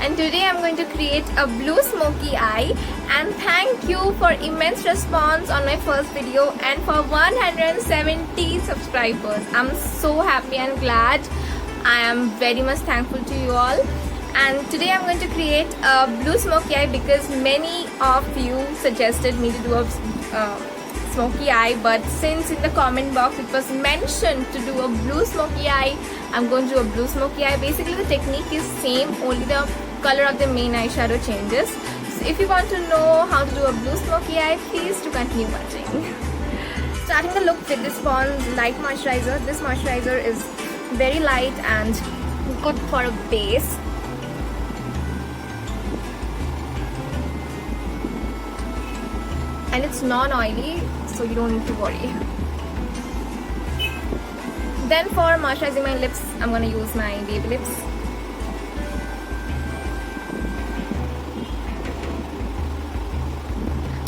and today I'm going to create a blue smoky eye. And thank you for immense response on my first video and for 170 subscribers. I'm so happy and glad. I am very much thankful to you all. And today I'm going to create a blue smoky eye because many of you suggested me to do a smoky eye, but since in the comment box it was mentioned to do a blue smoky eye, I'm going to do a blue smoky eye. Basically the technique is same, only the color of the main eyeshadow changes. So if you want to know how to do a blue smoky eye, please do continue watching. Starting the look with this Pond's light moisturizer. This moisturizer is very light and good for a base. And it's non-oily, so you don't need to worry. Then for moisturizing my lips, I'm gonna use my baby lips.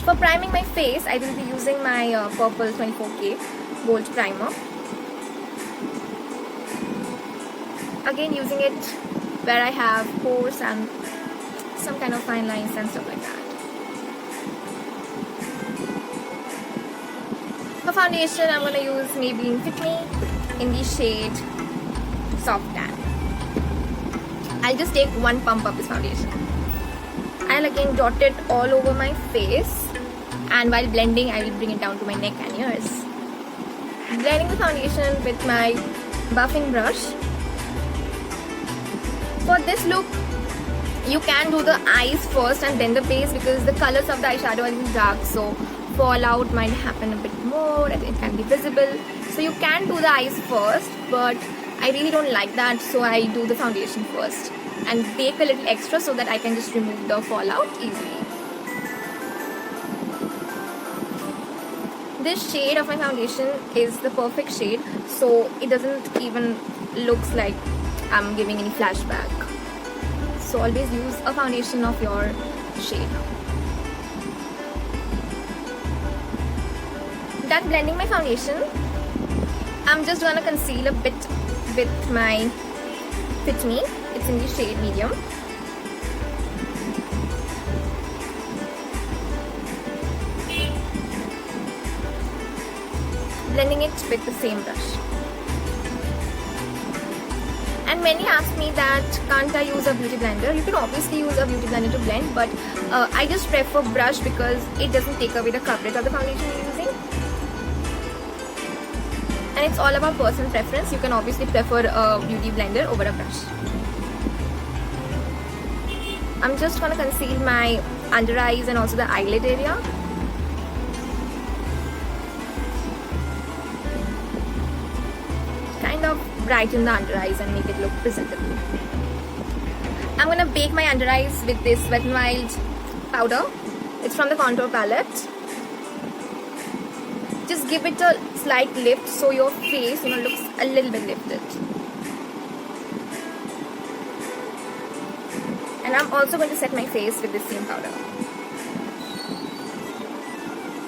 For priming my face, I will be using my Purple 24K Gold Primer. Again, using it where I have pores and some kind of fine lines and stuff like that. For foundation, I'm gonna use Maybelline Fit Me in the shade Soft Tan. I'll just take one pump of this foundation. I'll again dot it all over my face, and while blending, I will bring it down to my neck and ears. Blending the foundation with my buffing brush. For this look, you can do the eyes first and then the base because the colors of the eyeshadow are a little dark, so fallout might happen a bit more and it can be visible. So you can do the eyes first, but I really don't like that, so I do the foundation first and bake a little extra so that I can just remove the fallout easily. This shade of my foundation is the perfect shade, so it doesn't even looks like I'm giving any flashback. So always use a foundation of your shade. Done blending my foundation, I'm just gonna conceal a bit with my Fit Me. It's in the shade medium. Blending it with the same brush. And many ask me that can't I use a beauty blender? You can obviously use a beauty blender to blend, but I just prefer brush because it doesn't take away the coverage of the foundation you're using. And it's all about personal preference. You can obviously prefer a beauty blender over a brush. I'm just gonna conceal my under eyes and also the eyelid area. Kind of brighten the under eyes and make it look presentable. I'm gonna bake my under eyes with this Wet n Wild powder. It's from the contour palette. Just give it a slight lift so your face, looks a little bit lifted. And I'm also going to set my face with this same powder.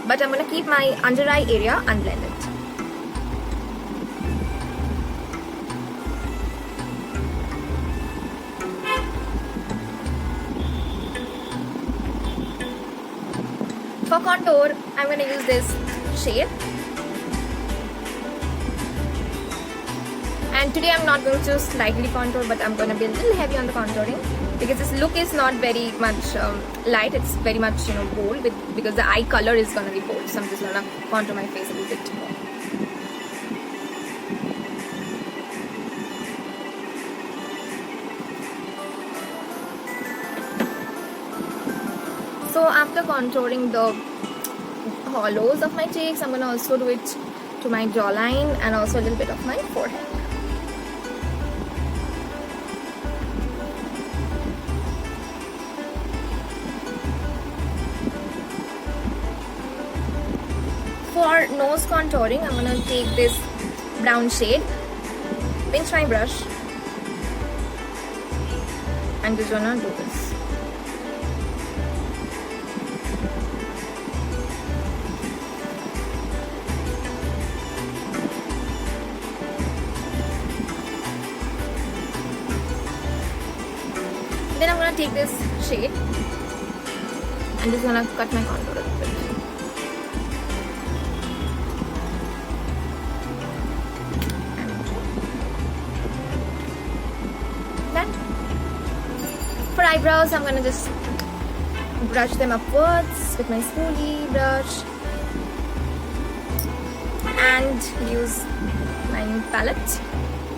But I'm going to keep my under eye area unblended. For contour, I'm going to use this shade. And today I'm not going to slightly contour, but I'm going to be a little heavy on the contouring because this look is not very much light. It's very much bold because the eye color is going to be bold. So I'm just going to contour my face a little bit more. So after contouring the hollows of my cheeks, I'm going to also do it to my jawline and also a little bit of my forehead. For nose contouring, I'm going to take this brown shade, pinch my brush and just going to do this. take this shade. I'm just gonna cut my contour a little bit. Then for eyebrows, I'm gonna just brush them upwards with my spoolie brush and use my new palette.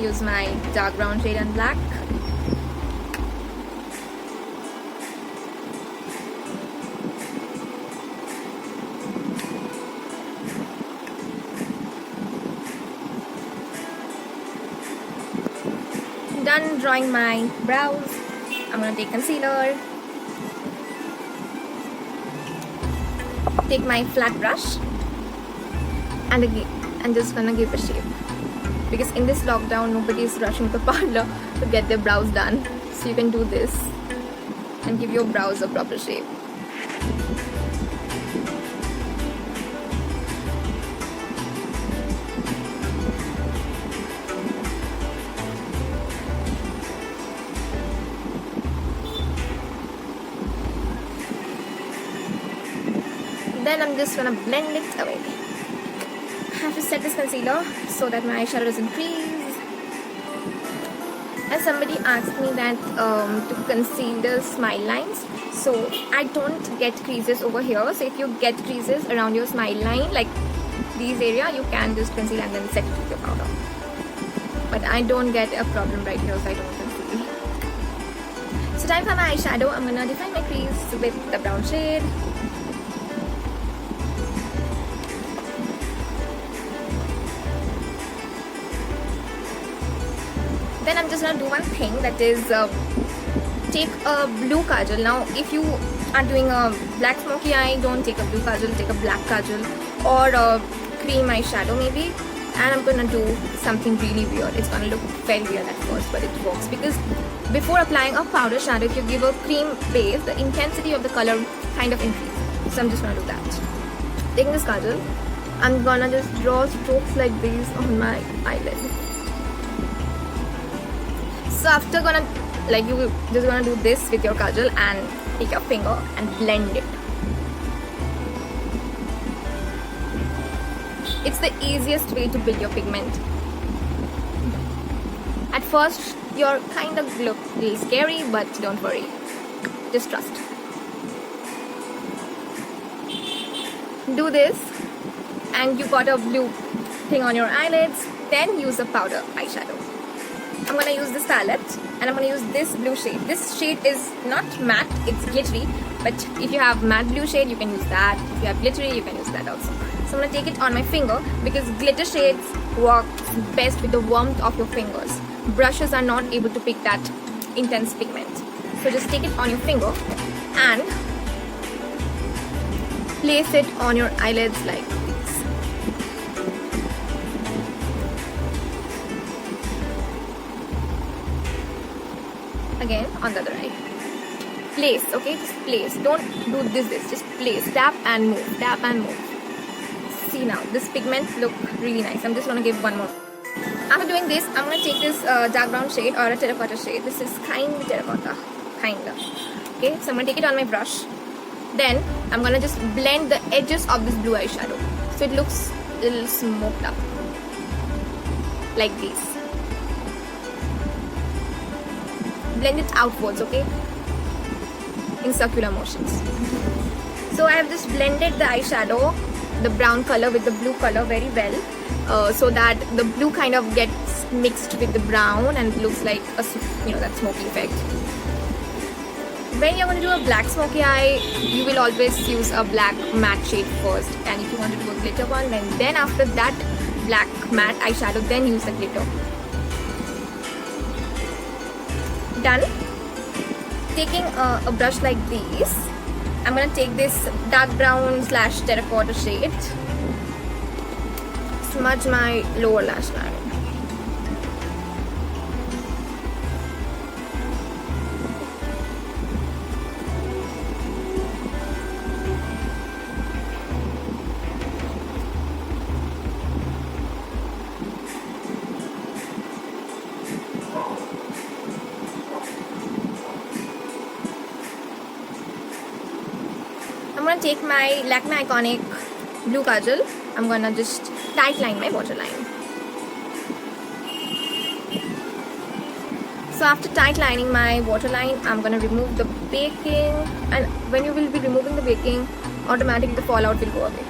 Use my dark brown shade and black. Done drawing my brows. I'm gonna take concealer. Take my flat brush and again, I'm just gonna give a shape. Because in this lockdown, nobody is rushing to the parlor to get their brows done. So you can do this and give your brows a proper shape. Then I'm just gonna blend it away. I have to set this concealer so that my eyeshadow doesn't crease. And somebody asked me that to conceal the smile lines, so I don't get creases over here. So if you get creases around your smile line, like these area, you can just conceal and then set it with your powder. But I don't get a problem right here, so I don't conceal. So time for my eyeshadow. I'm gonna define my crease with the brown shade. Then I'm just gonna do one thing, that is take a blue kajal. Now if you are doing a black smoky eye, don't take a blue kajal, take a black kajal or a cream eyeshadow maybe. And I'm gonna do something really weird. It's gonna look very weird at first, but it works, because before applying a powder shadow, if you give a cream base, the intensity of the color kind of increases. So I'm just gonna do that. Taking this kajal, I'm gonna just draw strokes like these on my eyelid. So after you just gonna do this with your kajal and take your finger and blend it. It's the easiest way to build your pigment. At first, you're kind of look a little scary, but don't worry. Just trust. Do this, and you got a blue thing on your eyelids. Then use a powder eyeshadow. I'm gonna use this palette and I'm gonna use this blue shade. This shade is not matte, it's glittery, but if you have matte blue shade, you can use that. If you have glittery, you can use that also. So I'm gonna take it on my finger, because glitter shades work best with the warmth of your fingers. Brushes are not able to pick that intense pigment. So just take it on your finger and place it on your eyelids like this. Again on the other eye. Place, okay? Just place. Don't do this. Just place. Tap and move. Tap and move. See now, this pigment look really nice. I'm just gonna give one more. After doing this, I'm gonna take this dark brown shade or a terracotta shade. This is kind of terracotta, kinda. Okay, so I'm gonna take it on my brush. Then I'm gonna just blend the edges of this blue eyeshadow, so it looks a little smoked up, like this. Blend it outwards, okay, in circular motions. So I have just blended the eyeshadow, the brown color with the blue color very well, so that the blue kind of gets mixed with the brown and it looks like a, that smoky effect. When you're going to do a black smoky eye, you will always use a black matte shade first, and if you want to do a glitter one, then after that black matte eyeshadow, then use the glitter. Done. Taking a brush like this, I'm gonna take this dark brown / terracotta shade, smudge my lower lash line. gonna take my Lakme Iconic blue kajal. I'm gonna just tight line my waterline. So after tight lining my waterline, I'm gonna remove the baking, and when you will be removing the baking, automatically the fallout will go away.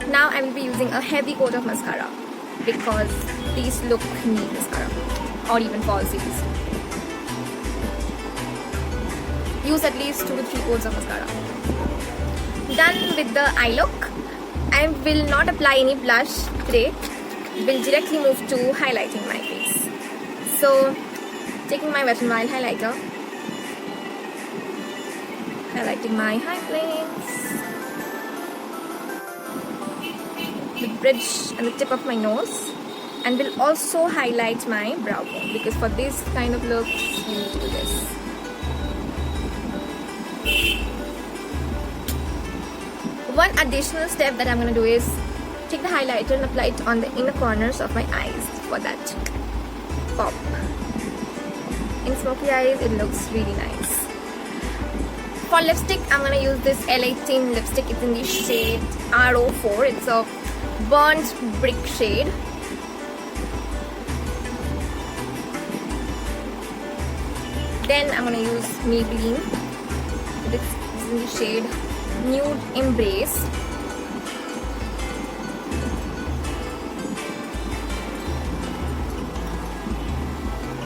Now I will be using a heavy coat of mascara because these look need mascara or even falsies. Use at least 2 to 3 coats of mascara. Done with the eye look. I will not apply any blush today. Will directly move to highlighting my face. So, taking my Wet n Wild highlighter, highlighting my high planes, the bridge and the tip of my nose, and will also highlight my brow bone because for this kind of look, you need to do this. One additional step that I'm going to do is take the highlighter and apply it on the inner corners of my eyes for that pop. In smoky eyes, it looks really nice. For lipstick, I'm going to use this L18 lipstick. It's in the shade R04. It's a burnt brick shade. Then I'm going to use Maybelline. This is in the shade Nude Embrace.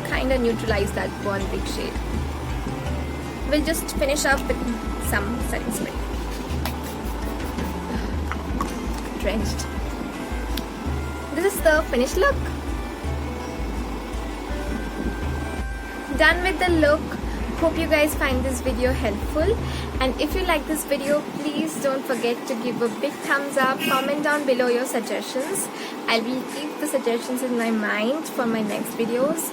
Kinda neutralize that burnt brick shade. We'll just finish up with some setting spray. Drenched. This is the finished look. Done with the look. Hope you guys find this video helpful, and if you like this video, please don't forget to give a big thumbs up. Comment down below your suggestions. I will keep the suggestions in my mind for my next videos,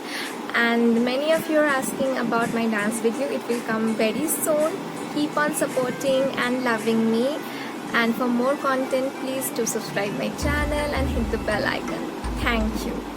and many of you are asking about my dance video. It will come very soon. Keep on supporting and loving me, and for more content, please do subscribe my channel and hit the bell icon. Thank you.